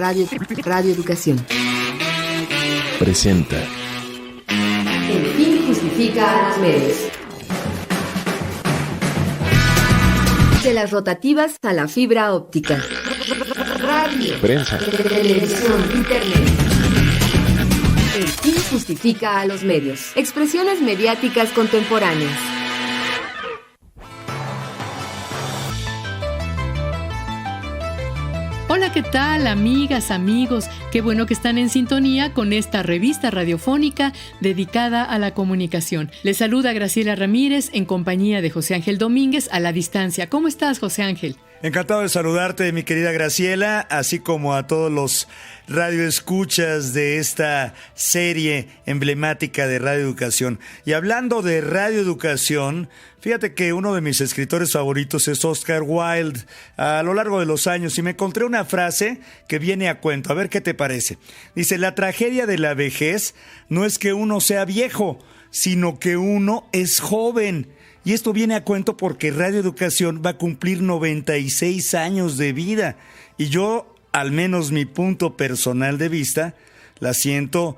Radio Educación presenta El fin justifica a los medios. De las rotativas a la fibra óptica. Radio, prensa, televisión, internet. El fin justifica a los medios. Expresiones mediáticas contemporáneas. Hola, ¿qué tal, amigas, amigos? Qué bueno que están en sintonía con esta revista radiofónica dedicada a la comunicación. Les saluda Graciela Ramírez en compañía de José Ángel Domínguez a la distancia. ¿Cómo estás, José Ángel? Encantado de saludarte, mi querida Graciela, así como a todos los radioescuchas de esta serie emblemática de Radio Educación. Y hablando de Radio Educación, fíjate que uno de mis escritores favoritos es Oscar Wilde a lo largo de los años, y me encontré una frase que viene a cuento. A ver qué te parece. Dice: la tragedia de la vejez no es que uno sea viejo, sino que uno es joven. Y esto viene a cuento porque Radio Educación va a cumplir 96 años de vida. Y yo, al menos mi punto personal de vista, la siento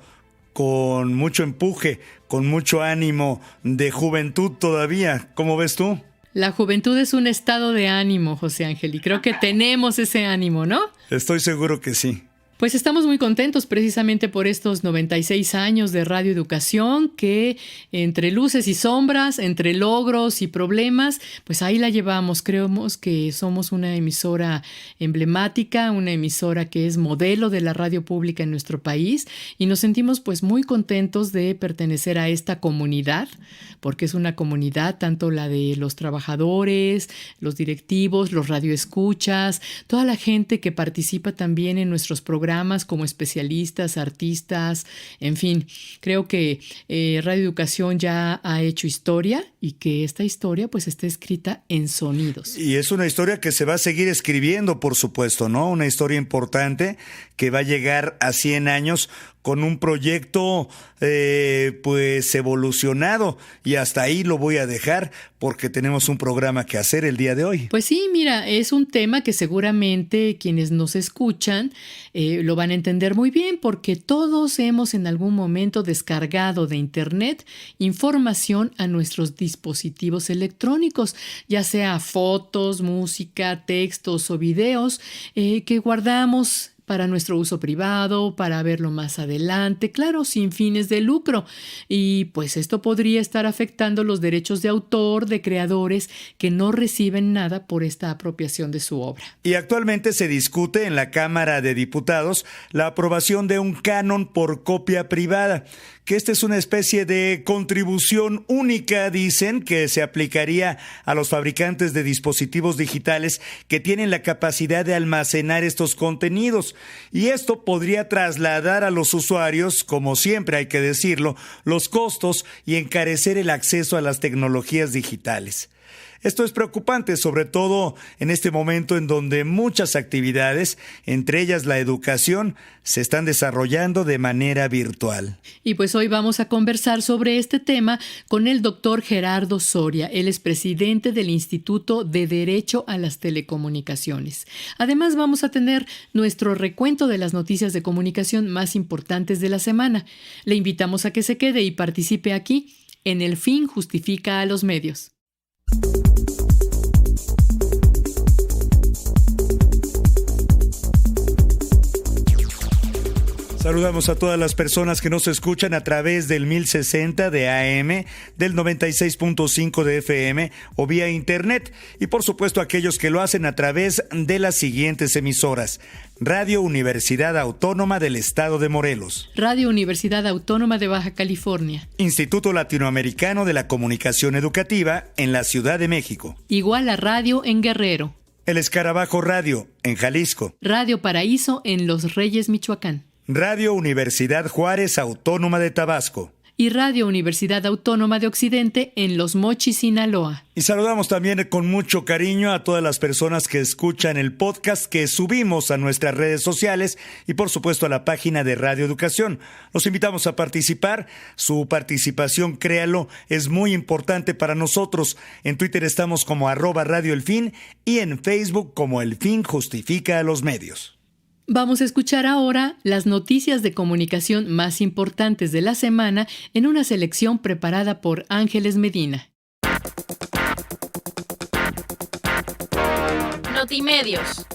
con mucho empuje, con mucho ánimo de juventud todavía. ¿Cómo ves tú? La juventud es un estado de ánimo, José Ángel, y creo que tenemos ese ánimo, ¿no? Estoy seguro que sí. Pues estamos muy contentos precisamente por estos 96 años de Radio Educación que entre luces y sombras, entre logros y problemas, pues ahí la llevamos. Creemos que somos una emisora emblemática, una emisora que es modelo de la radio pública en nuestro país, y nos sentimos pues muy contentos de pertenecer a esta comunidad, porque es una comunidad, tanto la de los trabajadores, los directivos, los radioescuchas, toda la gente que participa también en nuestros programas como especialistas, artistas, en fin. Creo que Radio Educación ya ha hecho historia y que esta historia pues está escrita en sonidos. Y es una historia que se va a seguir escribiendo, por supuesto, ¿no? Una historia importante que va a llegar a 100 años con un proyecto pues evolucionado, y hasta ahí lo voy a dejar porque tenemos un programa que hacer el día de hoy. Pues sí, mira, es un tema que seguramente quienes nos escuchan lo van a entender muy bien, porque todos hemos en algún momento descargado de internet información a nuestros dispositivos electrónicos, ya sea fotos, música, textos o videos que guardamos para nuestro uso privado, para verlo más adelante, claro, sin fines de lucro. Y pues esto podría estar afectando los derechos de autor de creadores que no reciben nada por esta apropiación de su obra. Y actualmente se discute en la Cámara de Diputados la aprobación de un canon por copia privada, que esta es una especie de contribución única, dicen, que se aplicaría a los fabricantes de dispositivos digitales que tienen la capacidad de almacenar estos contenidos. Y esto podría trasladar a los usuarios, como siempre hay que decirlo, los costos y encarecer el acceso a las tecnologías digitales. Esto es preocupante, sobre todo en este momento en donde muchas actividades, entre ellas la educación, se están desarrollando de manera virtual. Y pues hoy vamos a conversar sobre este tema con el doctor Gerardo Soria. Él es presidente del Instituto de Derecho a las Telecomunicaciones. Además, vamos a tener nuestro recuento de las noticias de comunicación más importantes de la semana. Le invitamos a que se quede y participe aquí en El Fin Justifica a los Medios. Saludamos a todas las personas que nos escuchan a través del 1060 de AM, del 96.5 de FM o vía internet, y por supuesto aquellos que lo hacen a través de las siguientes emisoras: Radio Universidad Autónoma del Estado de Morelos, Radio Universidad Autónoma de Baja California, Instituto Latinoamericano de la Comunicación Educativa en la Ciudad de México, Iguala Radio en Guerrero, El Escarabajo Radio en Jalisco, Radio Paraíso en Los Reyes, Michoacán, Radio Universidad Juárez Autónoma de Tabasco y Radio Universidad Autónoma de Occidente en Los Mochis, Sinaloa. Y saludamos también con mucho cariño a todas las personas que escuchan el podcast que subimos a nuestras redes sociales y por supuesto a la página de Radio Educación. Los invitamos a participar. Su participación, créalo, es muy importante para nosotros. En Twitter estamos como @Radio El Fin y en Facebook como El Fin Justifica a los Medios. Vamos a escuchar ahora las noticias de comunicación más importantes de la semana en una selección preparada por Ángeles Medina. Notimedios.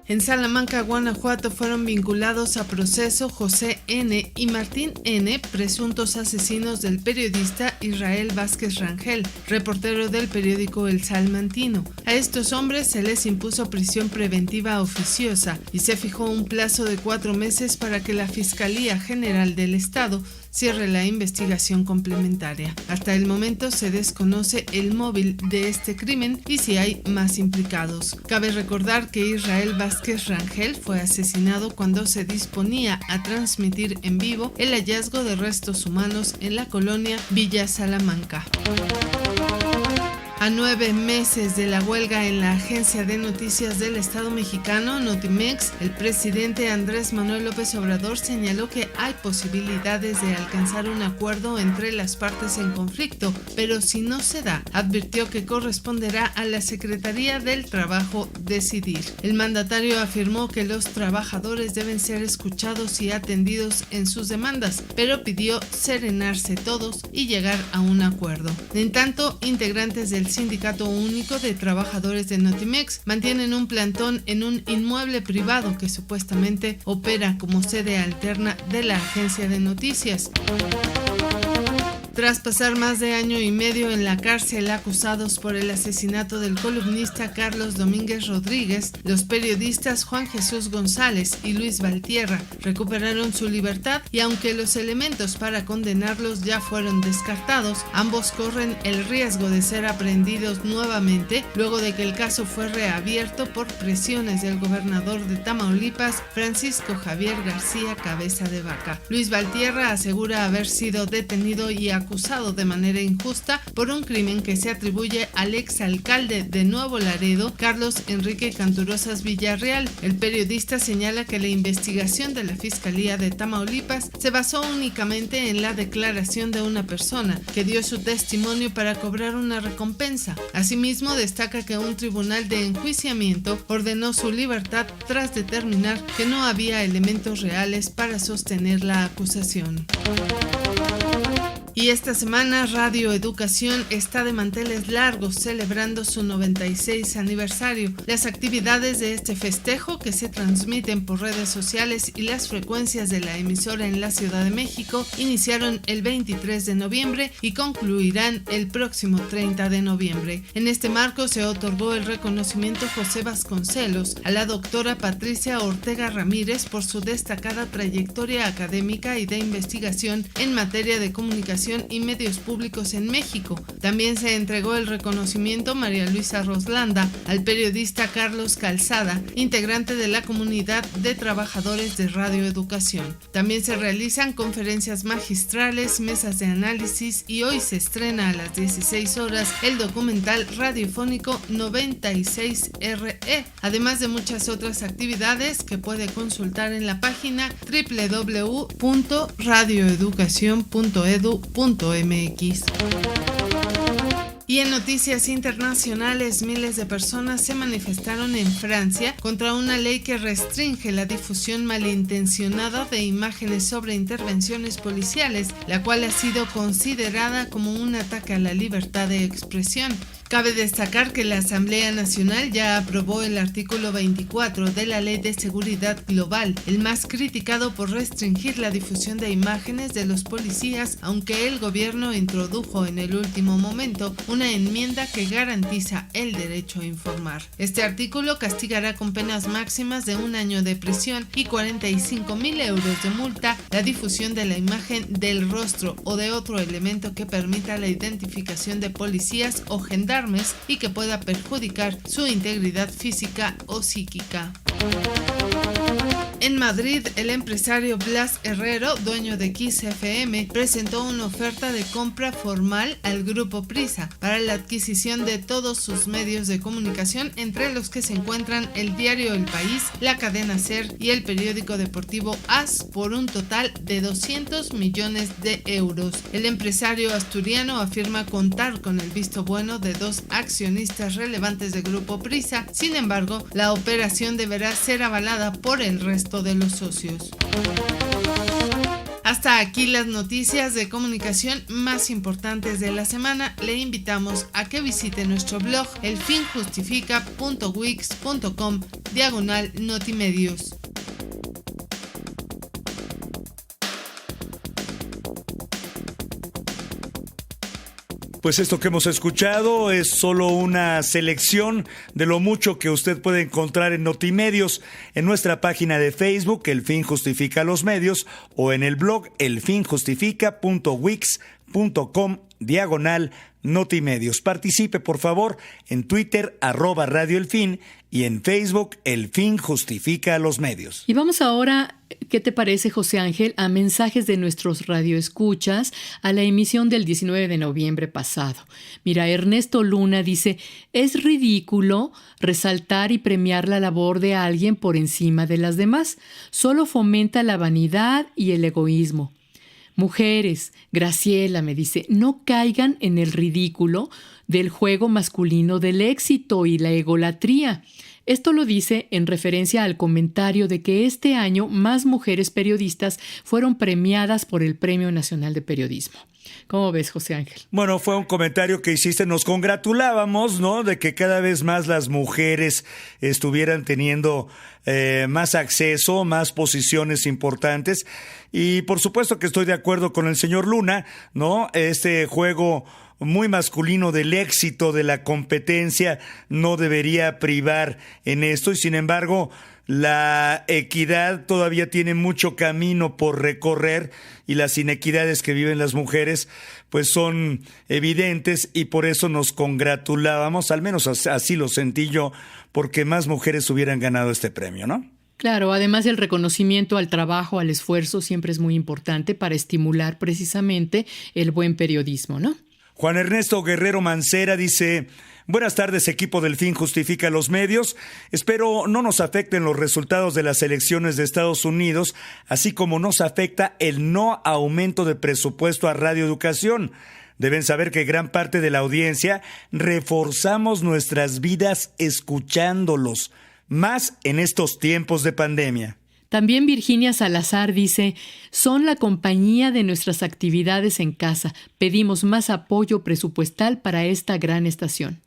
En Salamanca, Guanajuato, fueron vinculados a proceso José N. y Martín N., presuntos asesinos del periodista Israel Vázquez Rangel, reportero del periódico El Salmantino. A estos hombres se les impuso prisión preventiva oficiosa y se fijó un plazo de 4 meses para que la Fiscalía General del Estado cierre la investigación complementaria. Hasta el momento se desconoce el móvil de este crimen y si hay más implicados. Cabe recordar que Israel Vázquez Rangel fue asesinado cuando se disponía a transmitir en vivo el hallazgo de restos humanos en la colonia Villa Salamanca. A 9 meses de la huelga en la agencia de noticias del Estado mexicano, Notimex, el presidente Andrés Manuel López Obrador señaló que hay posibilidades de alcanzar un acuerdo entre las partes en conflicto, pero si no se da, advirtió que corresponderá a la Secretaría del Trabajo decidir. El mandatario afirmó que los trabajadores deben ser escuchados y atendidos en sus demandas, pero pidió serenarse todos y llegar a un acuerdo. En tanto, integrantes del Sindicato Único de Trabajadores de Notimex mantienen un plantón en un inmueble privado que supuestamente opera como sede alterna de la agencia de noticias. Tras pasar más de año y medio en la cárcel acusados por el asesinato del columnista Carlos Domínguez Rodríguez, los periodistas Juan Jesús González y Luis Valtierra recuperaron su libertad y aunque los elementos para condenarlos ya fueron descartados, ambos corren el riesgo de ser aprehendidos nuevamente luego de que el caso fue reabierto por presiones del gobernador de Tamaulipas, Francisco Javier García Cabeza de Vaca. Luis Valtierra asegura haber sido detenido y acusado de manera injusta por un crimen que se atribuye al exalcalde de Nuevo Laredo, Carlos Enrique Canturosas Villarreal. El periodista señala que la investigación de la Fiscalía de Tamaulipas se basó únicamente en la declaración de una persona que dio su testimonio para cobrar una recompensa. Asimismo, destaca que un tribunal de enjuiciamiento ordenó su libertad tras determinar que no había elementos reales para sostener la acusación. Y esta semana Radio Educación está de manteles largos celebrando su 96 aniversario. Las actividades de este festejo, que se transmiten por redes sociales y las frecuencias de la emisora en la Ciudad de México, iniciaron el 23 de noviembre y concluirán el próximo 30 de noviembre. En este marco se otorgó el reconocimiento José Vasconcelos a la doctora Patricia Ortega Ramírez por su destacada trayectoria académica y de investigación en materia de comunicación y medios públicos en México. También se entregó el reconocimiento María Luisa Roslanda al periodista Carlos Calzada, integrante de la comunidad de trabajadores de Radio Educación. También se realizan conferencias magistrales, mesas de análisis y hoy se estrena a las 16 horas el documental radiofónico 96RE, además de muchas otras actividades que puede consultar en la página www.radioeducacion.edu.mx. Y en noticias internacionales, miles de personas se manifestaron en Francia contra una ley que restringe la difusión malintencionada de imágenes sobre intervenciones policiales, la cual ha sido considerada como un ataque a la libertad de expresión. Cabe destacar que la Asamblea Nacional ya aprobó el artículo 24 de la Ley de Seguridad Global, el más criticado por restringir la difusión de imágenes de los policías, aunque el gobierno introdujo en el último momento una enmienda que garantiza el derecho a informar. Este artículo castigará con penas máximas de 1 año de prisión y 45.000 euros de multa la difusión de la imagen del rostro o de otro elemento que permita la identificación de policías o gendarmes y que pueda perjudicar su integridad física o psíquica. En Madrid, el empresario Blas Herrero, dueño de Kiss FM, presentó una oferta de compra formal al Grupo Prisa para la adquisición de todos sus medios de comunicación, entre los que se encuentran el diario El País, la cadena SER y el periódico deportivo AS, por un total de 200 millones de euros. El empresario asturiano afirma contar con el visto bueno de 2 accionistas relevantes del Grupo Prisa. Sin embargo, la operación deberá ser avalada por el resto de los socios. Hasta aquí las noticias de comunicación más importantes de la semana. Le invitamos a que visite nuestro blog elfinjustifica.wix.com/notimedios. Pues esto que hemos escuchado es solo una selección de lo mucho que usted puede encontrar en Notimedios, en nuestra página de Facebook, El Fin Justifica los Medios, o en el blog elfinjustifica.wix.com/Notimedios. Participe, por favor, en Twitter, @Radio El Fin, y en Facebook, El Fin Justifica los Medios. Y vamos ahora, ¿qué te parece, José Ángel?, a mensajes de nuestros radioescuchas a la emisión del 19 de noviembre pasado. Mira, Ernesto Luna dice: es ridículo resaltar y premiar la labor de alguien por encima de las demás. Solo fomenta la vanidad y el egoísmo. Mujeres, Graciela me dice, no caigan en el ridículo del juego masculino del éxito y la egolatría. Esto lo dice en referencia al comentario de que este año más mujeres periodistas fueron premiadas por el Premio Nacional de Periodismo. ¿Cómo ves, José Ángel? Bueno, fue un comentario que hiciste, nos congratulábamos, ¿no?, de que cada vez más las mujeres estuvieran teniendo más acceso, más posiciones importantes, y por supuesto que estoy de acuerdo con el señor Luna, ¿no? Este juego muy masculino del éxito, de la competencia, no debería privar en esto, y sin embargo la equidad todavía tiene mucho camino por recorrer, y las inequidades que viven las mujeres pues son evidentes, y por eso nos congratulábamos, al menos así lo sentí yo, porque más mujeres hubieran ganado este premio, ¿no? Claro, además el reconocimiento al trabajo, al esfuerzo, siempre es muy importante para estimular precisamente el buen periodismo, ¿no? Juan Ernesto Guerrero Mancera dice: buenas tardes, equipo del Fin Justifica los Medios. Espero no nos afecten los resultados de las elecciones de Estados Unidos, así como nos afecta el no aumento de presupuesto a Radio Educación. Deben saber que gran parte de la audiencia reforzamos nuestras vidas escuchándolos, más en estos tiempos de pandemia. También Virginia Salazar dice: son la compañía de nuestras actividades en casa. Pedimos más apoyo presupuestal para esta gran estación.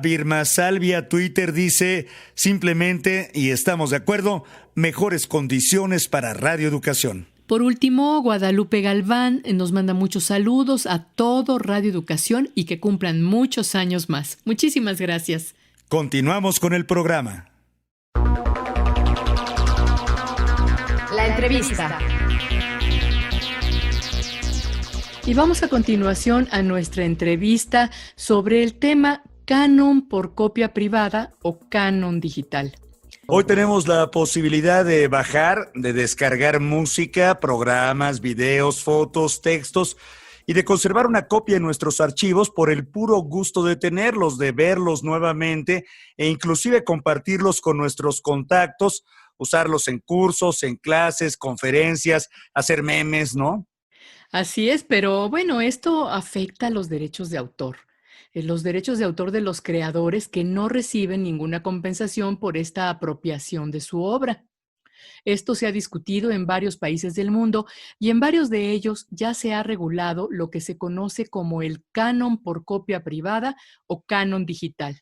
@Birmasalvia Twitter dice simplemente, y estamos de acuerdo, mejores condiciones para Radio Educación. Por último, Guadalupe Galván nos manda muchos saludos a todo Radio Educación y que cumplan muchos años más. Muchísimas gracias. Continuamos con el programa. La entrevista. Y vamos a continuación a nuestra entrevista sobre el tema canon por copia privada o canon digital. Hoy tenemos la posibilidad de bajar, de descargar música, programas, videos, fotos, textos y de conservar una copia en nuestros archivos por el puro gusto de tenerlos, de verlos nuevamente e inclusive compartirlos con nuestros contactos, usarlos en cursos, en clases, conferencias, hacer memes, ¿no? Así es, pero bueno, esto afecta a los derechos de autor. Los derechos de autor de los creadores que no reciben ninguna compensación por esta apropiación de su obra. Esto se ha discutido en varios países del mundo y en varios de ellos ya se ha regulado lo que se conoce como el canon por copia privada o canon digital.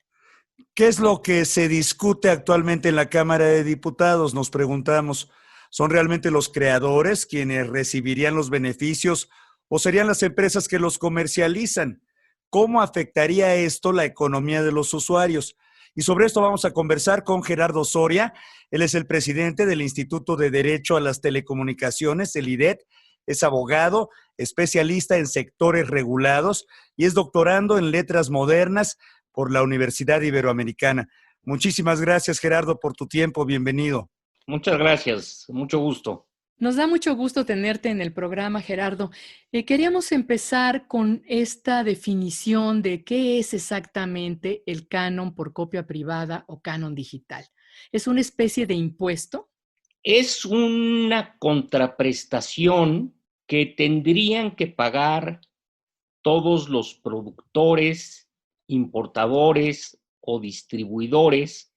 ¿Qué es lo que se discute actualmente en la Cámara de Diputados? Nos preguntamos, ¿son realmente los creadores quienes recibirían los beneficios o serían las empresas que los comercializan? ¿Cómo afectaría esto la economía de los usuarios? Y sobre esto vamos a conversar con Gerardo Soria. Él es el presidente del Instituto de Derecho a las Telecomunicaciones, el IDET. Es abogado, especialista en sectores regulados y es doctorando en Letras Modernas por la Universidad Iberoamericana. Muchísimas gracias, Gerardo, por tu tiempo. Bienvenido. Muchas gracias, mucho gusto. Nos da mucho gusto tenerte en el programa, Gerardo. Queríamos empezar con esta definición de qué es exactamente el canon por copia privada o canon digital. ¿Es una especie de impuesto? Es una contraprestación que tendrían que pagar todos los productores, importadores o distribuidores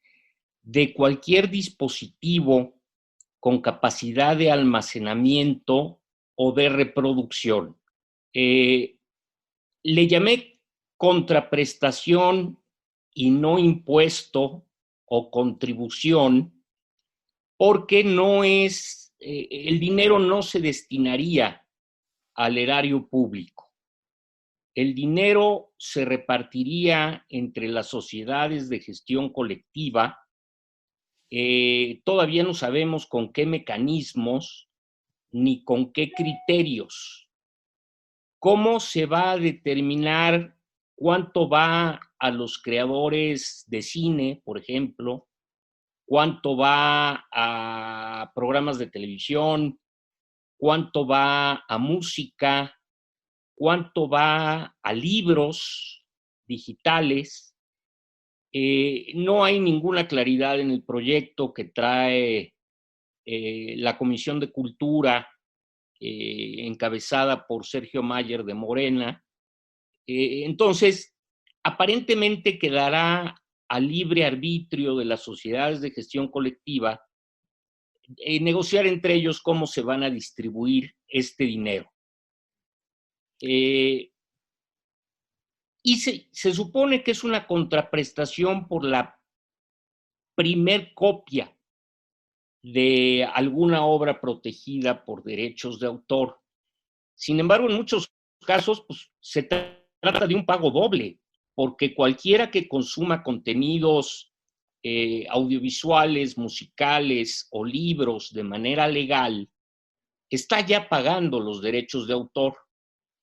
de cualquier dispositivo con capacidad de almacenamiento o de reproducción. Le llamé contraprestación y no impuesto o contribución porque no es, el dinero no se destinaría al erario público. El dinero se repartiría entre las sociedades de gestión colectiva. Todavía no sabemos con qué mecanismos ni con qué criterios. ¿Cómo se va a determinar cuánto va a los creadores de cine, por ejemplo? ¿Cuánto va a programas de televisión? ¿Cuánto va a música? ¿Cuánto va a libros digitales? No hay ninguna claridad en el proyecto que trae la Comisión de Cultura, encabezada por Sergio Mayer de Morena. Entonces, aparentemente quedará a libre arbitrio de las sociedades de gestión colectiva negociar entre ellos cómo se van a distribuir este dinero. Y se supone que es una contraprestación por la primer copia de alguna obra protegida por derechos de autor. Sin embargo, en muchos casos pues, se trata de un pago doble, porque cualquiera que consuma contenidos audiovisuales, musicales o libros de manera legal, está ya pagando los derechos de autor.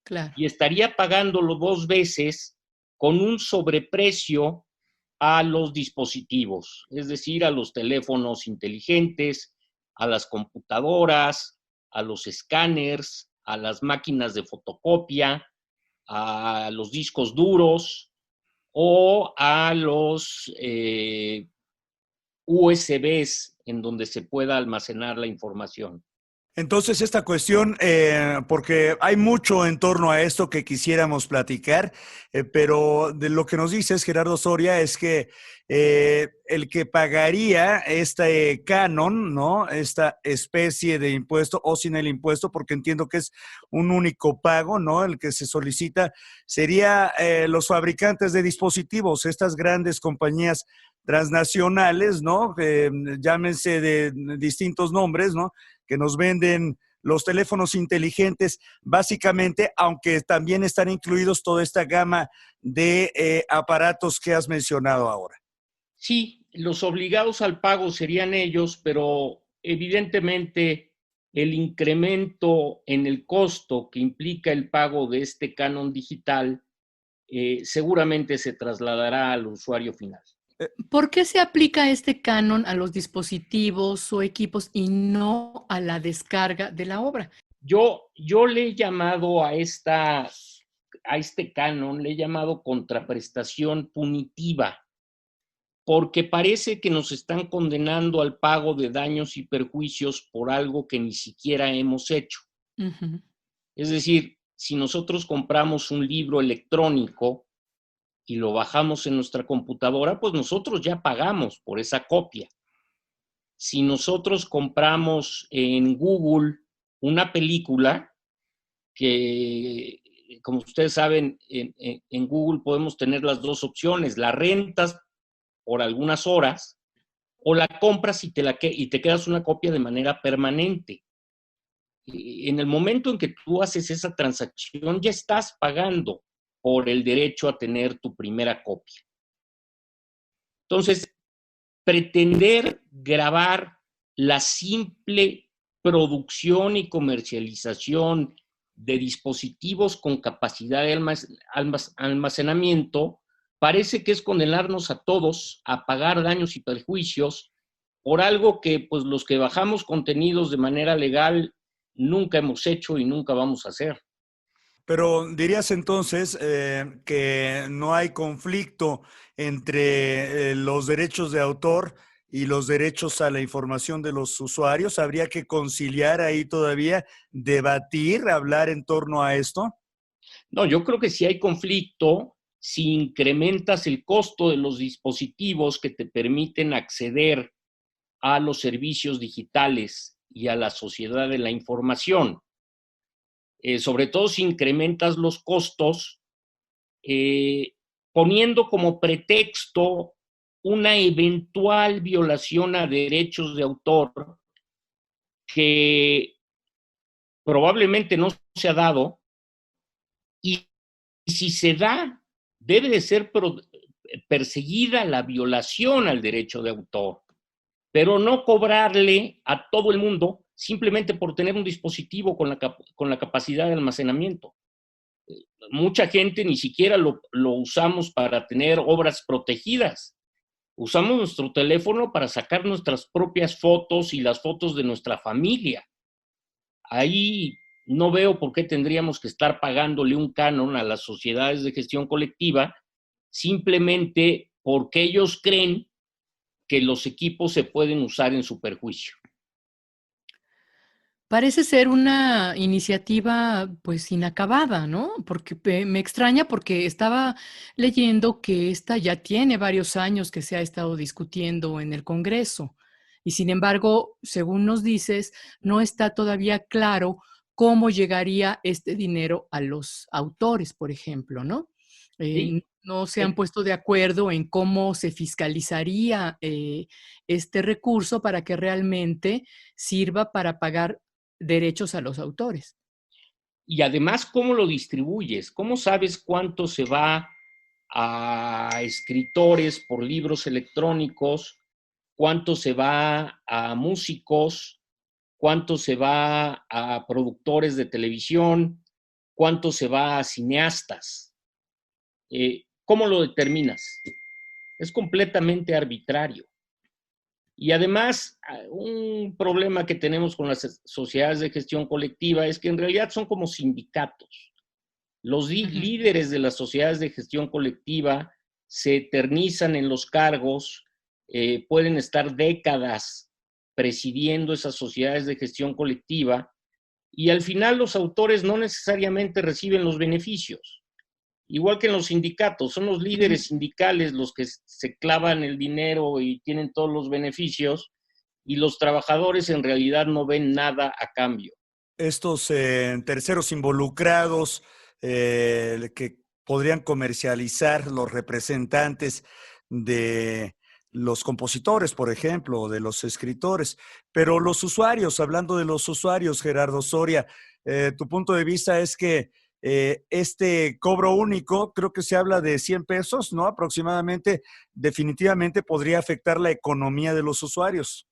Claro. Y estaría pagándolo 2 veces con un sobreprecio a los dispositivos, es decir, a los teléfonos inteligentes, a las computadoras, a los escáneres, a las máquinas de fotocopia, a los discos duros o a los USBs en donde se pueda almacenar la información. Entonces, esta cuestión, porque hay mucho en torno a esto que quisiéramos platicar, pero de lo que nos dices, Gerardo Soria, es que el que pagaría este canon, ¿no? Esta especie de impuesto o sin el impuesto, porque entiendo que es un único pago, ¿no? El que se solicita sería los fabricantes de dispositivos, estas grandes compañías transnacionales, ¿no? Llámense de distintos nombres, ¿no? Que nos venden los teléfonos inteligentes, básicamente, aunque también están incluidos toda esta gama de aparatos que has mencionado ahora. Sí, los obligados al pago serían ellos, pero evidentemente el incremento en el costo que implica el pago de este canon digital seguramente se trasladará al usuario final. ¿Por qué se aplica este canon a los dispositivos o equipos y no a la descarga de la obra? Yo le he llamado a este canon, le he llamado contraprestación punitiva, porque parece que nos están condenando al pago de daños y perjuicios por algo que ni siquiera hemos hecho. Uh-huh. Es decir, si nosotros compramos un libro electrónico y lo bajamos en nuestra computadora, pues nosotros ya pagamos por esa copia. Si nosotros compramos en Google una película, que como ustedes saben, en Google podemos tener las dos opciones, la rentas por algunas horas o la compras y te quedas una copia de manera permanente. En el momento en que tú haces esa transacción, ya estás pagando por el derecho a tener tu primera copia. Entonces, pretender gravar la simple producción y comercialización de dispositivos con capacidad de almacenamiento parece que es condenarnos a todos a pagar daños y perjuicios por algo que pues los que bajamos contenidos de manera legal nunca hemos hecho y nunca vamos a hacer. Pero dirías entonces que no hay conflicto entre los derechos de autor y los derechos a la información de los usuarios. ¿Habría que conciliar ahí todavía, debatir, hablar en torno a esto? No, yo creo que si hay conflicto, si incrementas el costo de los dispositivos que te permiten acceder a los servicios digitales y a la sociedad de la información, sobre todo si incrementas los costos, poniendo como pretexto una eventual violación a derechos de autor que probablemente no se ha dado, y si se da, debe de ser perseguida la violación al derecho de autor, pero no cobrarle a todo el mundo simplemente por tener un dispositivo con la capacidad de almacenamiento. Mucha gente ni siquiera lo usamos para tener obras protegidas. Usamos nuestro teléfono para sacar nuestras propias fotos y las fotos de nuestra familia. Ahí no veo por qué tendríamos que estar pagándole un canon a las sociedades de gestión colectiva simplemente porque ellos creen que los equipos se pueden usar en su perjuicio. Parece ser una iniciativa pues inacabada, ¿no? Porque me extraña porque estaba leyendo que esta ya tiene varios años que se ha estado discutiendo en el Congreso y sin embargo, según nos dices, no está todavía claro cómo llegaría este dinero a los autores, por ejemplo, ¿no? Sí. No se han puesto de acuerdo en cómo se fiscalizaría este recurso para que realmente sirva para pagar derechos a los autores. Y además, ¿cómo lo distribuyes? ¿Cómo sabes cuánto se va a escritores por libros electrónicos? ¿Cuánto se va a músicos? ¿Cuánto se va a productores de televisión? ¿Cuánto se va a cineastas? ¿Cómo lo determinas? Es completamente arbitrario. Y además, un problema que tenemos con las sociedades de gestión colectiva es que en realidad son como sindicatos. Los líderes de las sociedades de gestión colectiva se eternizan en los cargos, pueden estar décadas presidiendo esas sociedades de gestión colectiva y al final los autores no necesariamente reciben los beneficios. Igual que en los sindicatos, son los líderes sindicales los que se clavan el dinero y tienen todos los beneficios y los trabajadores en realidad no ven nada a cambio. Estos terceros involucrados que podrían comercializar los representantes de los compositores, por ejemplo, o de los escritores, pero los usuarios, hablando de los usuarios, Gerardo Soria, tu punto de vista es que este cobro único, creo que se habla de 100 pesos, ¿no? Aproximadamente, definitivamente podría afectar la economía de los usuarios.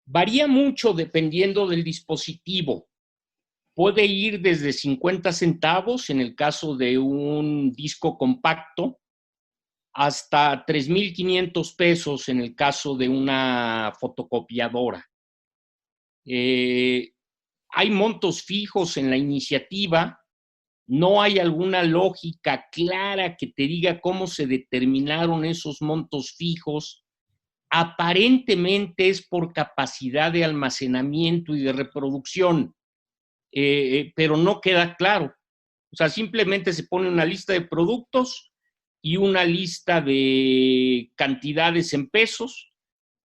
Varía mucho dependiendo del dispositivo. Puede ir desde 50 centavos en el caso de un disco compacto hasta 3,500 pesos en el caso de una fotocopiadora. Hay montos fijos en la iniciativa. No hay alguna lógica clara que te diga cómo se determinaron esos montos fijos. Aparentemente es por capacidad de almacenamiento y de reproducción, pero no queda claro. O sea, simplemente se pone una lista de productos y una lista de cantidades en pesos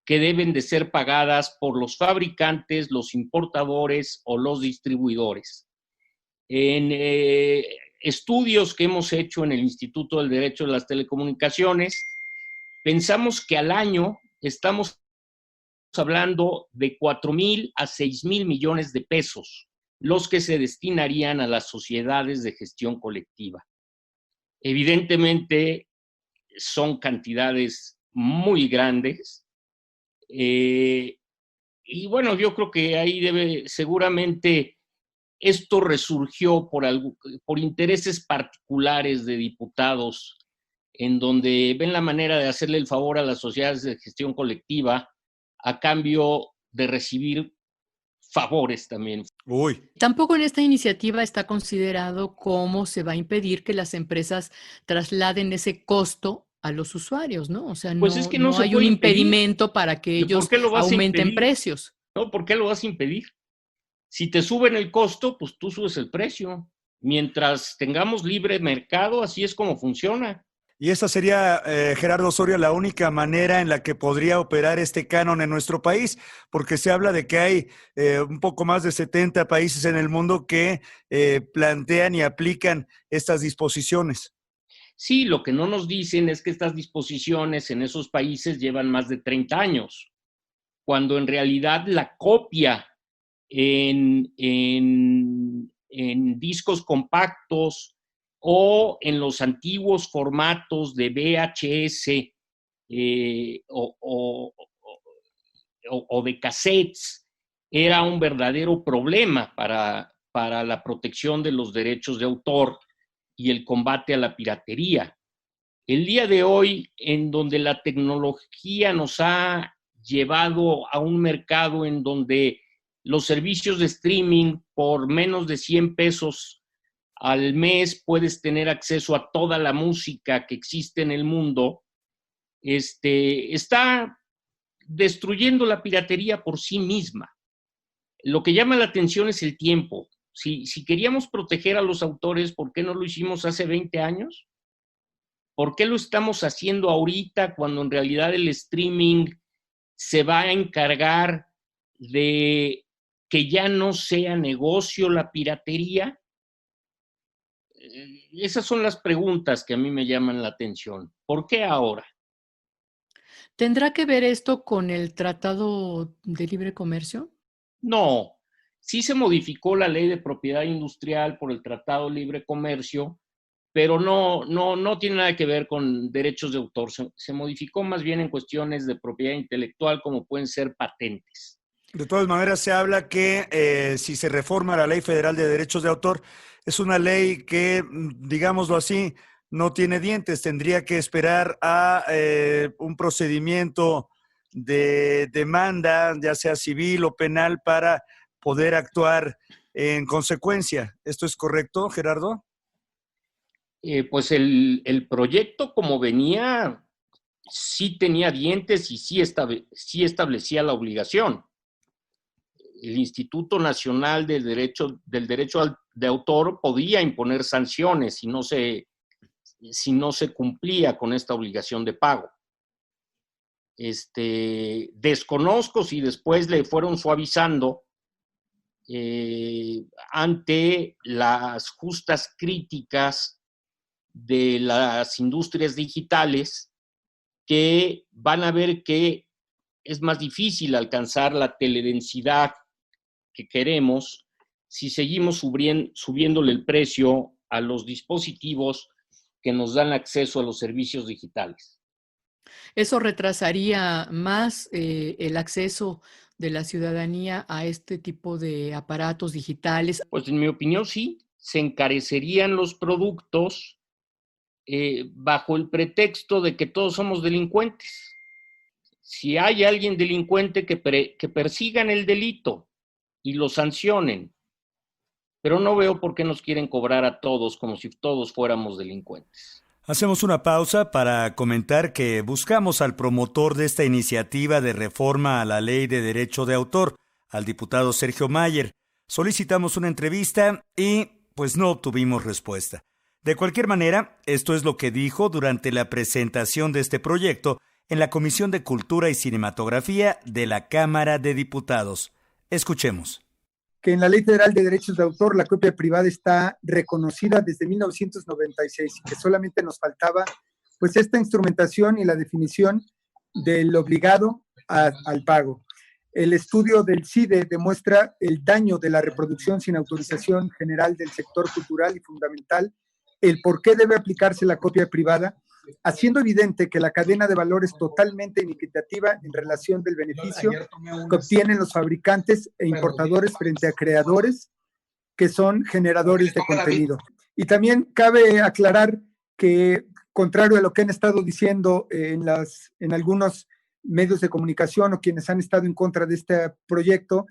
que deben de ser pagadas por los fabricantes, los importadores o los distribuidores. En estudios que hemos hecho en el Instituto del Derecho de las Telecomunicaciones, pensamos que al año estamos hablando de 4,000 a 6,000 millones de pesos, los que se destinarían a las sociedades de gestión colectiva. Evidentemente, son cantidades muy grandes. Y bueno, yo creo que ahí seguramente esto resurgió por intereses particulares de diputados, en donde ven la manera de hacerle el favor a las sociedades de gestión colectiva a cambio de recibir favores también. Uy. Tampoco en esta iniciativa está considerado cómo se va a impedir que las empresas trasladen ese costo a los usuarios, ¿no? O sea, Pues es que no no se hay un puede impedir. impedimento para que ¿Por ellos qué lo vas a aumenten impedir? precios. ¿No? ¿Por qué lo vas a impedir? Si te suben el costo, pues tú subes el precio. Mientras tengamos libre mercado, así es como funciona. Y esa sería, Gerardo Osorio, la única manera en la que podría operar este canon en nuestro país, porque se habla de que hay un poco más de 70 países en el mundo que plantean y aplican estas disposiciones. Sí, lo que no nos dicen es que estas disposiciones en esos países llevan más de 30 años, cuando en realidad la copia en discos compactos o en los antiguos formatos de VHS o de cassettes era un verdadero problema para la protección de los derechos de autor y el combate a la piratería. El día de hoy, en donde la tecnología nos ha llevado a un mercado en donde los servicios de streaming por menos de 100 pesos al mes puedes tener acceso a toda la música que existe en el mundo, está destruyendo la piratería por sí misma. Lo que llama la atención es el tiempo. Si queríamos proteger a los autores, ¿por qué no lo hicimos hace 20 años? ¿Por qué lo estamos haciendo ahorita cuando en realidad el streaming se va a encargar de que ya no sea negocio la piratería? Esas son las preguntas que a mí me llaman la atención. ¿Por qué ahora? ¿Tendrá que ver esto con el Tratado de Libre Comercio? No, sí se modificó la ley de propiedad industrial por el Tratado de Libre Comercio, pero no tiene nada que ver con derechos de autor. Se modificó más bien en cuestiones de propiedad intelectual, como pueden ser patentes. De todas maneras, se habla que si se reforma la Ley Federal de Derechos de Autor, es una ley que, digámoslo así, no tiene dientes. Tendría que esperar a un procedimiento de demanda, ya sea civil o penal, para poder actuar en consecuencia. ¿Esto es correcto, Gerardo? Pues el proyecto como venía, sí tenía dientes y sí establecía la obligación. El Instituto Nacional del Derecho de Autor podía imponer sanciones si no se cumplía con esta obligación de pago. Desconozco si después le fueron suavizando ante las justas críticas de las industrias digitales, que van a ver que es más difícil alcanzar la teledensidad que queremos si seguimos subiéndole el precio a los dispositivos que nos dan acceso a los servicios digitales. ¿Eso retrasaría más el acceso de la ciudadanía a este tipo de aparatos digitales? Pues en mi opinión sí, se encarecerían los productos bajo el pretexto de que todos somos delincuentes. Si hay alguien delincuente, que persigan el delito y lo sancionen. Pero no veo por qué nos quieren cobrar a todos como si todos fuéramos delincuentes. Hacemos una pausa para comentar que buscamos al promotor de esta iniciativa de reforma a la Ley de Derecho de Autor, al diputado Sergio Mayer. Solicitamos una entrevista y pues no obtuvimos respuesta. De cualquier manera, esto es lo que dijo durante la presentación de este proyecto en la Comisión de Cultura y Cinematografía de la Cámara de Diputados. Escuchemos. Que en la Ley Federal de Derechos de Autor la copia privada está reconocida desde 1996 y que solamente nos faltaba pues esta instrumentación y la definición del obligado al pago. El estudio del CIDE demuestra el daño de la reproducción sin autorización general del sector cultural y fundamental, el por qué debe aplicarse la copia privada, haciendo evidente que la cadena de valor es totalmente inequitativa en relación del beneficio que obtienen los fabricantes e importadores frente a creadores que son generadores de contenido. Y también cabe aclarar que, contrario a lo que han estado diciendo en algunos medios de comunicación o quienes han estado en contra de este proyecto,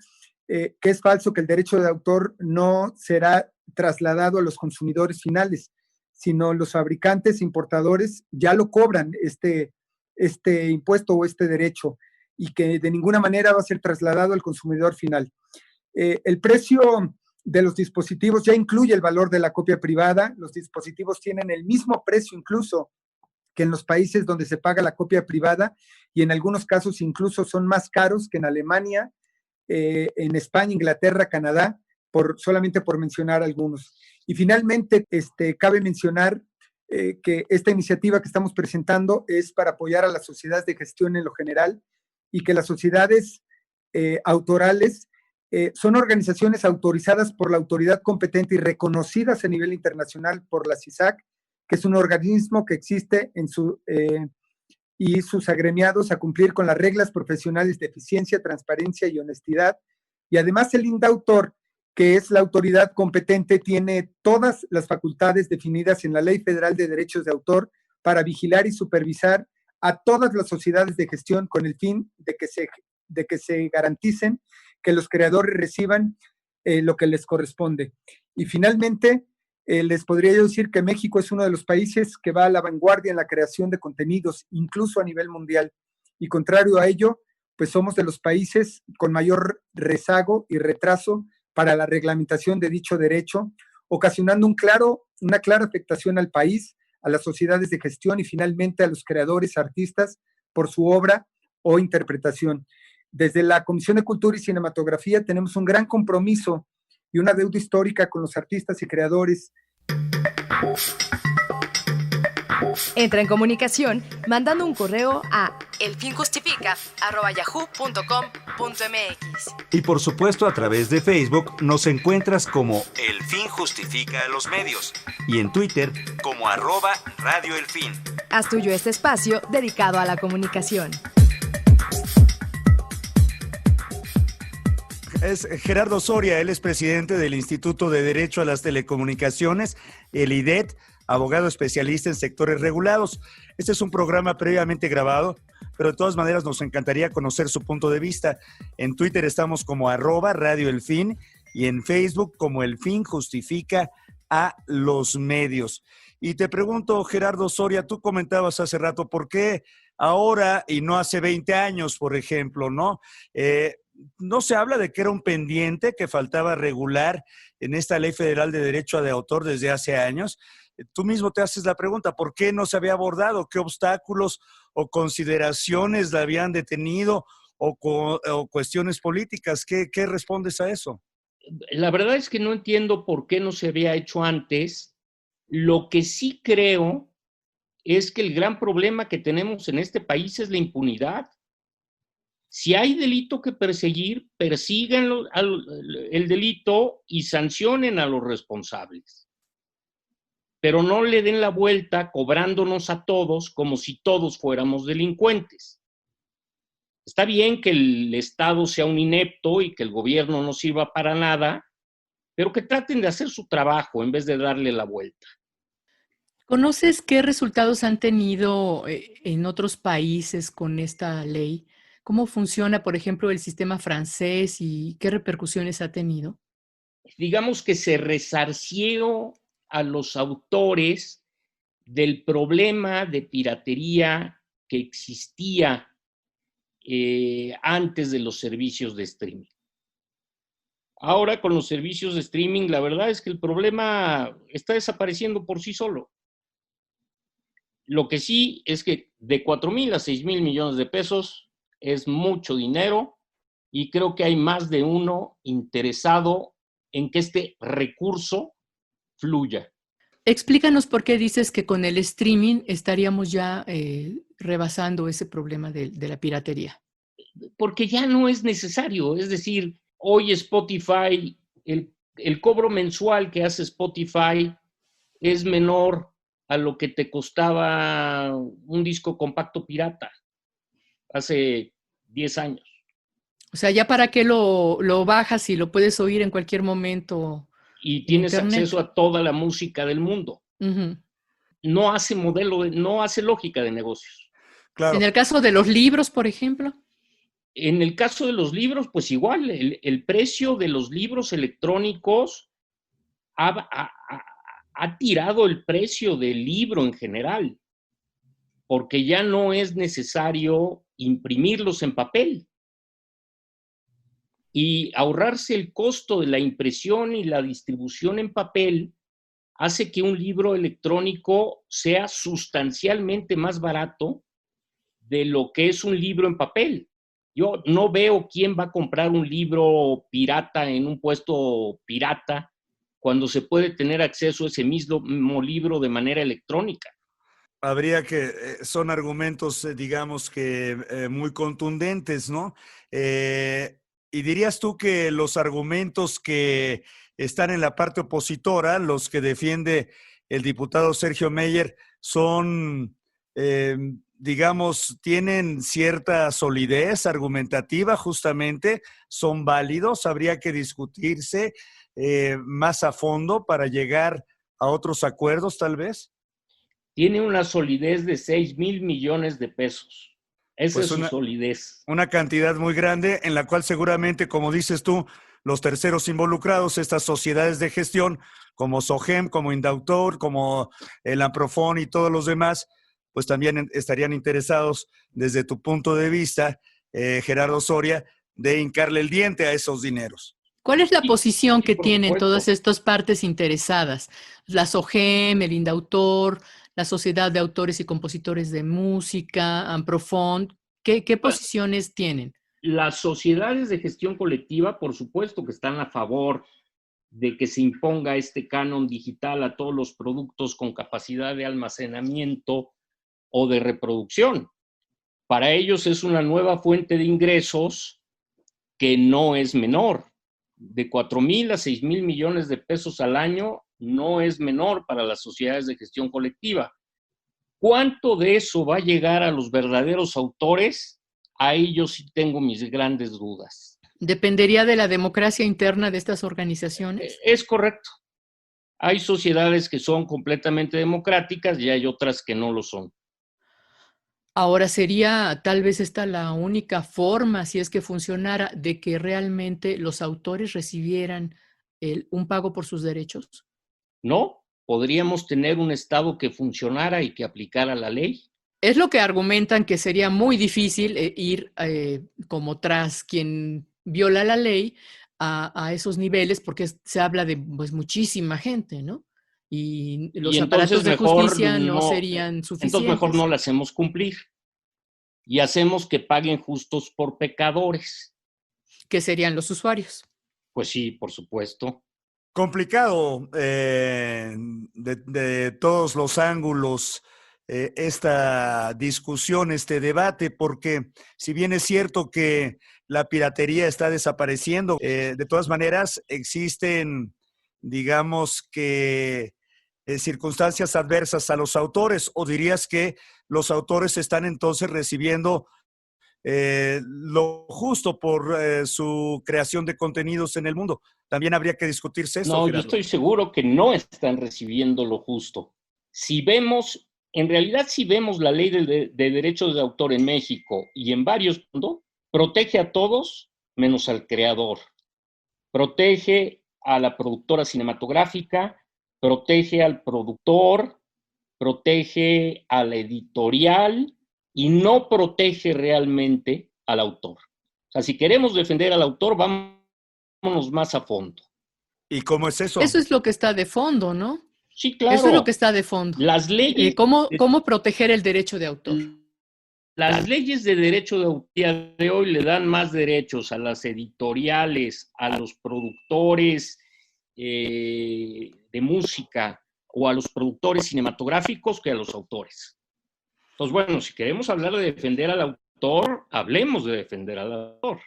que es falso, que el derecho de autor no será trasladado a los consumidores finales, sino los fabricantes, importadores, ya lo cobran este impuesto o este derecho, y que de ninguna manera va a ser trasladado al consumidor final. El precio de los dispositivos ya incluye el valor de la copia privada. Los dispositivos tienen el mismo precio incluso que en los países donde se paga la copia privada, y en algunos casos incluso son más caros que en Alemania, en España, Inglaterra, Canadá, solamente por mencionar algunos. Y finalmente, cabe mencionar que esta iniciativa que estamos presentando es para apoyar a las sociedades de gestión en lo general, y que las sociedades autorales son organizaciones autorizadas por la autoridad competente y reconocidas a nivel internacional por la CISAC, que es un organismo que existe y sus agremiados a cumplir con las reglas profesionales de eficiencia, transparencia y honestidad. Y además el INDAUTOR, que es la autoridad competente, tiene todas las facultades definidas en la Ley Federal de Derechos de Autor para vigilar y supervisar a todas las sociedades de gestión, con el fin de que se garanticen que los creadores reciban lo que les corresponde. Y finalmente, les podría yo decir que México es uno de los países que va a la vanguardia en la creación de contenidos, incluso a nivel mundial. Y contrario a ello, pues somos de los países con mayor rezago y retraso para la reglamentación de dicho derecho, ocasionando una clara afectación al país, a las sociedades de gestión y finalmente a los creadores, artistas, por su obra o interpretación. Desde la Comisión de Cultura y Cinematografía tenemos un gran compromiso y una deuda histórica con los artistas y creadores. Entra en comunicación mandando un correo a elfinjustifica@yahoo.com.mx. Y por supuesto, a través de Facebook nos encuentras como El Fin Justifica a los Medios, y en Twitter como @Radio El Fin. Haz tuyo este espacio dedicado a la comunicación. Es Gerardo Soria, él es presidente del Instituto de Derecho a las Telecomunicaciones, el IDET, abogado especialista en sectores regulados. Este es un programa previamente grabado, pero de todas maneras nos encantaría conocer su punto de vista. En Twitter estamos como @Radio El Fin y en Facebook como El Fin Justifica a los Medios. Y te pregunto, Gerardo Soria, tú comentabas hace rato, ¿por qué ahora y no hace 20 años, por ejemplo, no? No se habla de que era un pendiente que faltaba regular en esta Ley Federal de Derecho de Autor desde hace años. Tú mismo te haces la pregunta, ¿por qué no se había abordado? ¿Qué obstáculos o consideraciones la habían detenido o cuestiones políticas? ¿Qué respondes a eso? La verdad es que no entiendo por qué no se había hecho antes. Lo que sí creo es que el gran problema que tenemos en este país es la impunidad. Si hay delito que perseguir, persigan el delito y sancionen a los responsables. Pero no le den la vuelta cobrándonos a todos como si todos fuéramos delincuentes. Está bien que el Estado sea un inepto y que el gobierno no sirva para nada, pero que traten de hacer su trabajo en vez de darle la vuelta. ¿Conoces qué resultados han tenido en otros países con esta ley? ¿Cómo funciona, por ejemplo, el sistema francés y qué repercusiones ha tenido? Digamos que se resarció a los autores del problema de piratería que existía antes de los servicios de streaming. Ahora, con los servicios de streaming, la verdad es que el problema está desapareciendo por sí solo. Lo que sí es que de 4,000 a 6,000 millones de pesos es mucho dinero y creo que hay más de uno interesado en que este recurso fluya. Explícanos por qué dices que con el streaming estaríamos ya rebasando ese problema de la piratería. Porque ya no es necesario. Es decir, hoy Spotify, el cobro mensual que hace Spotify es menor a lo que te costaba un disco compacto pirata hace 10 años. O sea, ya para qué lo bajas y lo puedes oír en cualquier momento. Y tienes Internet. acceso a toda la música del mundo. Uh-huh. No hace lógica de negocios. Claro. En el caso de los libros, por ejemplo. En el caso de los libros, pues igual, el precio de los libros electrónicos ha tirado el precio del libro en general, porque ya no es necesario imprimirlos en papel. Y ahorrarse el costo de la impresión y la distribución en papel hace que un libro electrónico sea sustancialmente más barato de lo que es un libro en papel. Yo no veo quién va a comprar un libro pirata en un puesto pirata cuando se puede tener acceso a ese mismo libro de manera electrónica. Habría que, son argumentos, digamos que muy contundentes, ¿no? Y dirías tú que los argumentos que están en la parte opositora, los que defiende el diputado Sergio Meyer, son, digamos, tienen cierta solidez argumentativa justamente, son válidos, habría que discutirse más a fondo para llegar a otros acuerdos, tal vez. Tiene una solidez de 6,000 millones de pesos. Esa Pues es su solidez. Una cantidad muy grande en la cual seguramente, como dices tú, los terceros involucrados, estas sociedades de gestión, como SOGEM, como Indautor, como el AMPROFON y todos los demás, pues también estarían interesados desde tu punto de vista, Gerardo Soria, de hincarle el diente a esos dineros. ¿Cuál es la posición que por tienen supuesto. todas estas partes interesadas? La SOGEM, el Indautor, la Sociedad de Autores y Compositores de Música, AMPROFON. ¿Qué posiciones tienen? Las sociedades de gestión colectiva, por supuesto que están a favor de que se imponga este canon digital a todos los productos con capacidad de almacenamiento o de reproducción. Para ellos es una nueva fuente de ingresos que no es menor. De 4,000 a 6,000 millones de pesos al año no es menor para las sociedades de gestión colectiva. ¿Cuánto de eso va a llegar a los verdaderos autores? Ahí yo sí tengo mis grandes dudas. ¿Dependería de la democracia interna de estas organizaciones? Es correcto. Hay sociedades que son completamente democráticas y hay otras que no lo son. Ahora, ¿sería tal vez esta la única forma, si es que funcionara, de que realmente los autores recibieran un pago por sus derechos? ¿No? ¿Podríamos tener un Estado que funcionara y que aplicara la ley? Es lo que argumentan, que sería muy difícil ir como tras quien viola la ley a esos niveles, porque se habla de pues, muchísima gente, ¿no? Y los aparatos de justicia no serían suficientes. Entonces mejor no la hacemos cumplir y hacemos que paguen justos por pecadores. ¿Qué serían los usuarios? Pues sí, por supuesto. Complicado de todos los ángulos esta discusión, este debate, porque si bien es cierto que la piratería está desapareciendo, de todas maneras existen, digamos que, circunstancias adversas a los autores, o dirías que los autores están entonces recibiendo lo justo por su creación de contenidos en el mundo. También habría que discutirse eso. No, Gerardo. yo estoy seguro que no están recibiendo lo justo. Si vemos, en realidad si vemos la ley de derechos de autor en México y en varios mundos, protege a todos menos al creador. Protege a la productora cinematográfica, protege al productor, protege a la editorial y no protege realmente al autor. O sea, si queremos defender al autor, vámonos más a fondo. ¿Y cómo es eso? Eso es lo que está de fondo, ¿no? Sí, claro. Eso es lo que está de fondo. Las leyes... ¿Cómo proteger el derecho de autor? Las leyes de derecho de autor de hoy le dan más derechos a las editoriales, a los productores de música o a los productores cinematográficos que a los autores. Entonces, bueno, si queremos hablar de defender al autor, hablemos de defender al autor.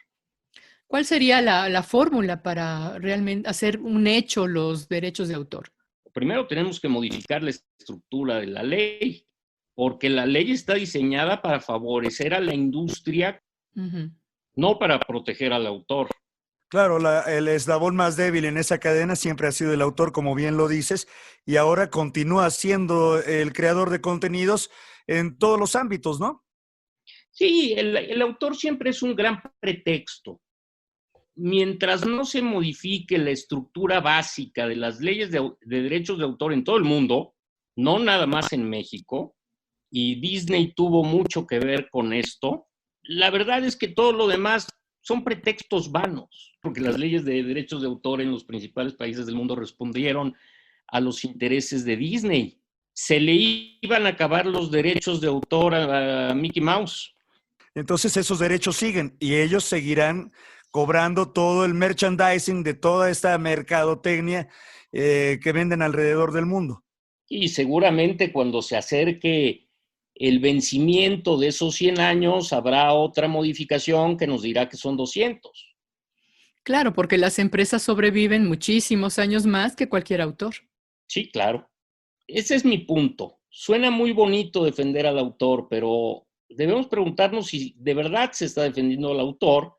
¿Cuál sería la fórmula para realmente hacer un hecho los derechos de autor? Primero tenemos que modificar la estructura de la ley, porque la ley está diseñada para favorecer a la industria, no para proteger al autor. Claro, el eslabón más débil en esa cadena siempre ha sido el autor, como bien lo dices, y ahora continúa siendo el creador de contenidos en todos los ámbitos, ¿no? Sí, el autor siempre es un gran pretexto. Mientras no se modifique la estructura básica de las leyes de derechos de autor en todo el mundo, no nada más en México, y Disney tuvo mucho que ver con esto, la verdad es que todo lo demás son pretextos vanos, porque las leyes de derechos de autor en los principales países del mundo respondieron a los intereses de Disney. Se le iban a acabar los derechos de autor a Mickey Mouse. Entonces esos derechos siguen y ellos seguirán cobrando todo el merchandising de toda esta mercadotecnia que venden alrededor del mundo. Y seguramente cuando se acerque el vencimiento de esos 100 años, habrá otra modificación que nos dirá que son 200. Claro, porque las empresas sobreviven muchísimos años más que cualquier autor. Sí, claro. Ese es mi punto. Suena muy bonito defender al autor, pero debemos preguntarnos si de verdad se está defendiendo al autor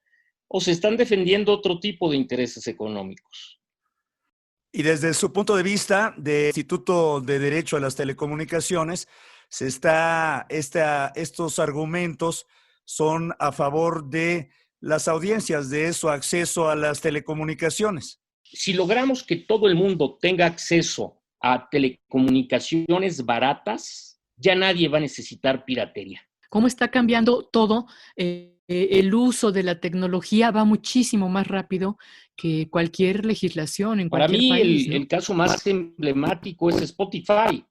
o se están defendiendo otro tipo de intereses económicos. Y desde su punto de vista del Instituto de Derecho a las Telecomunicaciones, estos argumentos son a favor de las audiencias, de su acceso a las telecomunicaciones. Si logramos que todo el mundo tenga acceso a telecomunicaciones baratas, ya nadie va a necesitar piratería. ¿Cómo está cambiando todo? El uso de la tecnología va muchísimo más rápido que cualquier legislación en cualquier país. Para mí, el caso más emblemático es Spotify.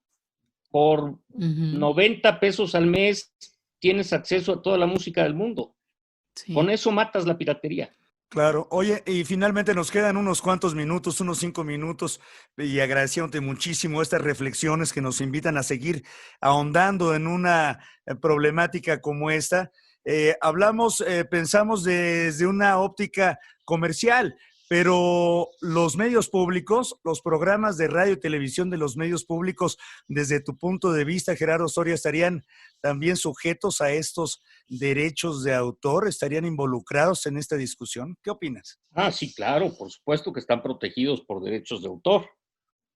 Por 90 pesos al mes tienes acceso a toda la música del mundo. Sí. Con eso matas la piratería. Claro. Oye, y finalmente nos quedan unos cuantos minutos, unos 5 minutos, y agradeciéndote muchísimo estas reflexiones que nos invitan a seguir ahondando en una problemática como esta. Pensamos desde una óptica comercial, pero los medios públicos, los programas de radio y televisión de los medios públicos, desde tu punto de vista, Gerardo Soria, ¿estarían también sujetos a estos derechos de autor? ¿Estarían involucrados en esta discusión? ¿Qué opinas? Sí, claro, por supuesto que están protegidos por derechos de autor.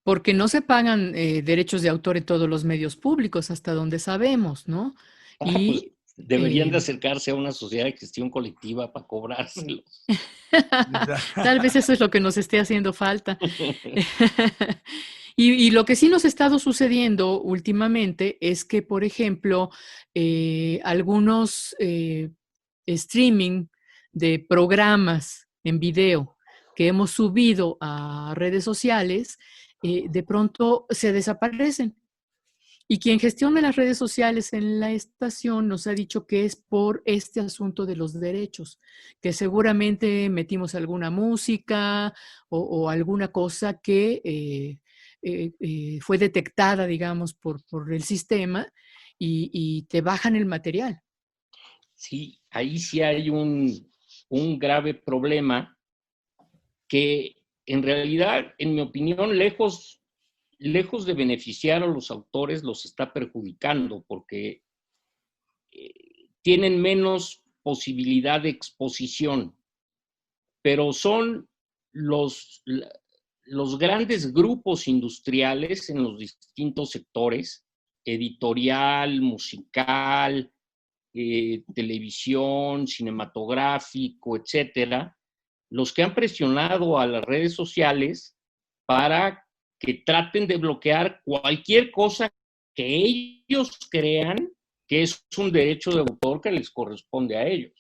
Porque no se pagan derechos de autor en todos los medios públicos, hasta donde sabemos, ¿no? Pues deberían de acercarse a una sociedad de gestión colectiva para cobrárselos. Tal vez eso es lo que nos esté haciendo falta. Y lo que sí nos ha estado sucediendo últimamente es que, por ejemplo, algunos streaming de programas en video que hemos subido a redes sociales, de pronto se desaparecen. Y quien gestiona las redes sociales en la estación nos ha dicho que es por este asunto de los derechos, que seguramente metimos alguna música o alguna cosa que fue detectada, digamos, por el sistema y te bajan el material. Sí, ahí sí hay un grave problema que en realidad, en mi opinión, lejos de beneficiar a los autores, los está perjudicando porque tienen menos posibilidad de exposición, pero son los grandes grupos industriales en los distintos sectores, editorial, musical, televisión, cinematográfico, etcétera, los que han presionado a las redes sociales para que traten de bloquear cualquier cosa que ellos crean que es un derecho de autor que les corresponde a ellos.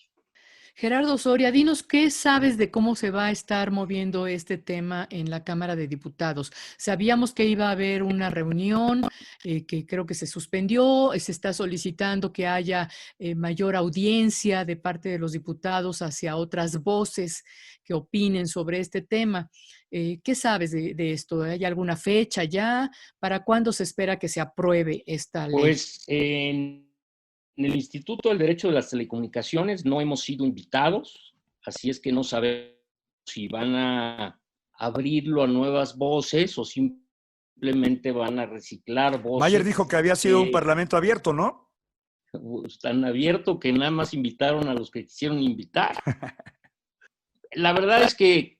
Gerardo Soria, dinos qué sabes de cómo se va a estar moviendo este tema en la Cámara de Diputados. Sabíamos que iba a haber una reunión que creo que se suspendió, se está solicitando que haya mayor audiencia de parte de los diputados hacia otras voces que opinen sobre este tema. ¿Qué sabes de esto? ¿Hay alguna fecha ya? ¿Para cuándo se espera que se apruebe esta ley? Pues en el Instituto del Derecho de las Telecomunicaciones no hemos sido invitados, así es que no sabemos si van a abrirlo a nuevas voces o simplemente van a reciclar voces. Mayer dijo que había sido un parlamento abierto, ¿no? Tan abierto que nada más invitaron a los que quisieron invitar. La verdad es que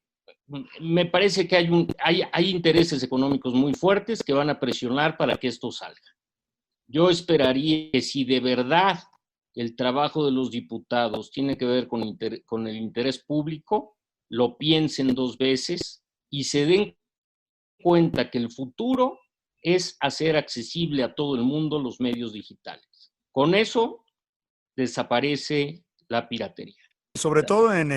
me parece que hay intereses económicos muy fuertes que van a presionar para que esto salga. Yo esperaría que si de verdad el trabajo de los diputados tiene que ver con el interés público, lo piensen 2 veces y se den cuenta que el futuro es hacer accesible a todo el mundo los medios digitales. Con eso desaparece la piratería. Sobre todo en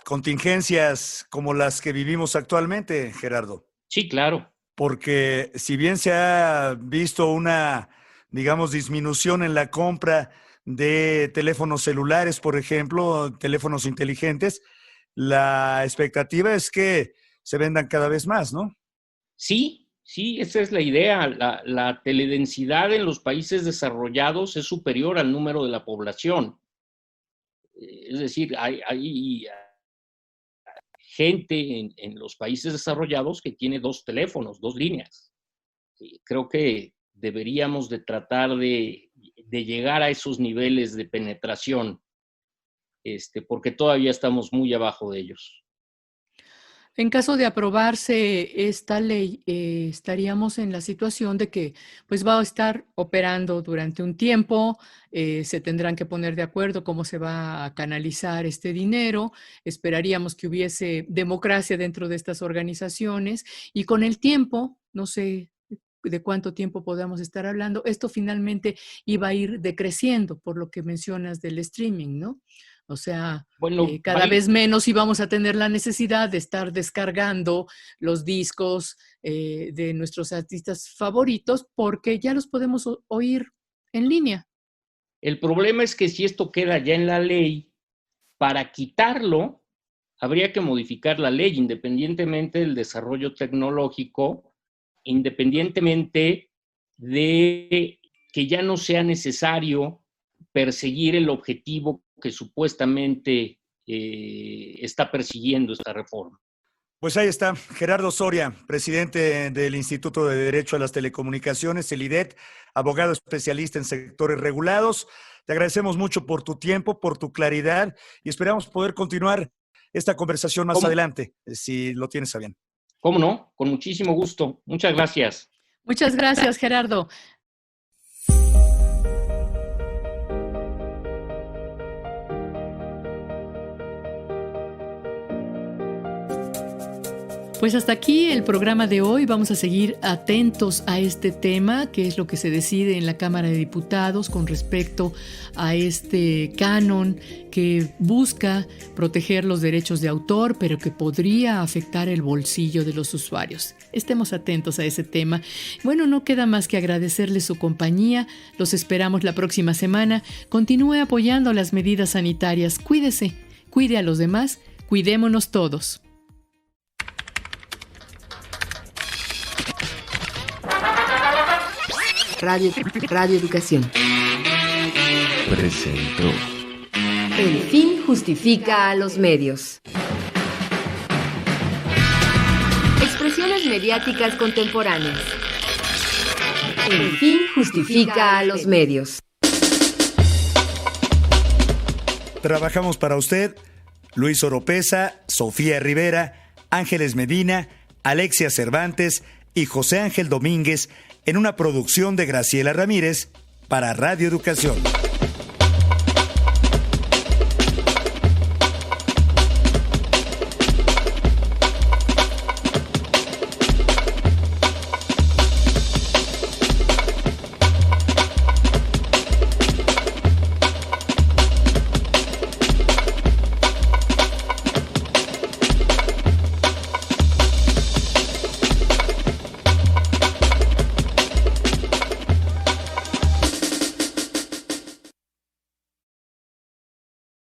contingencias como las que vivimos actualmente, Gerardo. Sí, claro. Porque si bien se ha visto una, digamos, disminución en la compra de teléfonos celulares, por ejemplo, teléfonos inteligentes, la expectativa es que se vendan cada vez más, ¿no? Sí, esa es la idea. La teledensidad en los países desarrollados es superior al número de la población. Es decir, hay gente en los países desarrollados que tiene 2 teléfonos, 2 líneas. Creo que deberíamos de tratar de llegar a esos niveles de penetración, porque todavía estamos muy abajo de ellos. En caso de aprobarse esta ley, estaríamos en la situación de que pues va a estar operando durante un tiempo, se tendrán que poner de acuerdo cómo se va a canalizar este dinero, esperaríamos que hubiese democracia dentro de estas organizaciones y con el tiempo, no sé de cuánto tiempo podamos estar hablando, esto finalmente iba a ir decreciendo por lo que mencionas del streaming, ¿no? O sea, bueno, cada vez menos íbamos a tener la necesidad de estar descargando los discos de nuestros artistas favoritos porque ya los podemos oír en línea. El problema es que si esto queda ya en la ley, para quitarlo habría que modificar la ley independientemente del desarrollo tecnológico, independientemente de que ya no sea necesario perseguir el objetivo que supuestamente está persiguiendo esta reforma. Pues ahí está, Gerardo Soria, presidente del Instituto de Derecho a las Telecomunicaciones, el IDET, abogado especialista en sectores regulados. Te agradecemos mucho por tu tiempo, por tu claridad y esperamos poder continuar esta conversación más adelante, si lo tienes a bien. ¿Cómo no? Con muchísimo gusto. Muchas gracias. Muchas gracias, Gerardo. Pues hasta aquí el programa de hoy. Vamos a seguir atentos a este tema, que es lo que se decide en la Cámara de Diputados con respecto a este canon que busca proteger los derechos de autor, pero que podría afectar el bolsillo de los usuarios. Estemos atentos a ese tema. Bueno, no queda más que agradecerles su compañía. Los esperamos la próxima semana. Continúe apoyando las medidas sanitarias. Cuídese, cuide a los demás, cuidémonos todos. Radio Educación presentó El fin justifica a los medios. Expresiones mediáticas contemporáneas. El fin justifica a los medios. Trabajamos para usted Luis Oropesa, Sofía Rivera, Ángeles Medina, Alexia Cervantes y José Ángel Domínguez en una producción de Graciela Ramírez para Radio Educación.